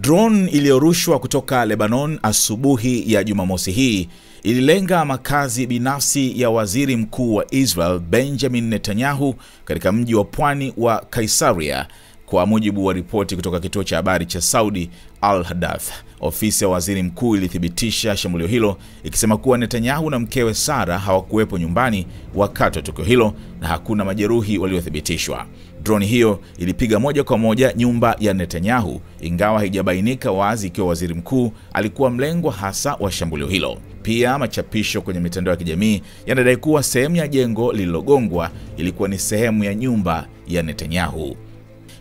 Drone iliyorushwa kutoka Lebanon asubuhi ya Jumamosi hii ililenga makazi binafsi ya waziri mkuu wa Israel Benjamin Netanyahu katika mji wa pwani wa Kaisaria, kwa mujibu wa ripoti kutoka kituo cha habari cha Saudi Al Hadath. Ofisi ya waziri mkuu ilithibitisha shambulio hilo, ikisema kuwa Netanyahu na mkewe Sara hawakuwepo nyumbani wakati wa tukio hilo na hakuna majeruhi waliothibitishwa. Drone hiyo ilipiga moja kwa moja nyumba ya Netanyahu, ingawa haijabainika wazi ikiwa waziri mkuu alikuwa mlengwa hasa wa shambulio hilo. Pia machapisho kwenye mitandao ya kijamii yanadai kuwa sehemu ya jengo lililogongwa ilikuwa ni sehemu ya nyumba ya Netanyahu.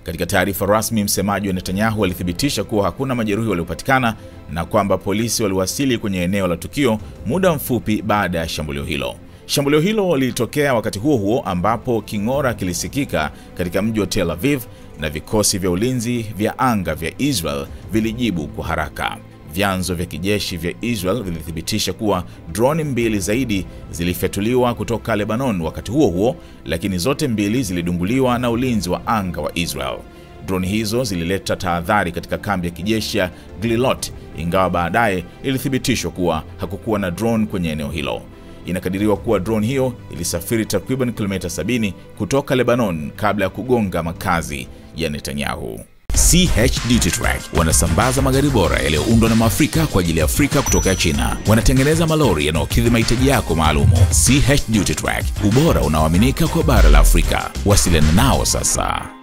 Katika taarifa rasmi, msemaji wa Netanyahu alithibitisha kuwa hakuna majeruhi waliopatikana na kwamba polisi waliwasili kwenye eneo la tukio muda mfupi baada ya shambulio hilo. Shambulio hilo lilitokea wakati huo huo ambapo king'ora kilisikika katika mji wa Tel Aviv na vikosi vya ulinzi vya anga vya Israel vilijibu kwa haraka. Vyanzo vya kijeshi vya Israel vilithibitisha kuwa drone mbili zaidi zilifyatuliwa kutoka Lebanon wakati huo huo, lakini zote mbili zilidunguliwa na ulinzi wa anga wa Israel. Drone hizo zilileta tahadhari katika kambi ya kijeshi ya Glilot, ingawa baadaye ilithibitishwa kuwa hakukuwa na drone kwenye eneo hilo. Inakadiriwa kuwa drone hiyo ilisafiri takriban kilomita 70 kutoka Lebanon kabla ya kugonga makazi ya Netanyahu. CH Duty Track wanasambaza magari bora yaliyoundwa na Maafrika kwa ajili ya Afrika kutoka China. Wanatengeneza malori yanayokidhi mahitaji yako maalumu. CH Duty Track, ubora unaoaminika kwa bara la Afrika. Wasiliana nao sasa.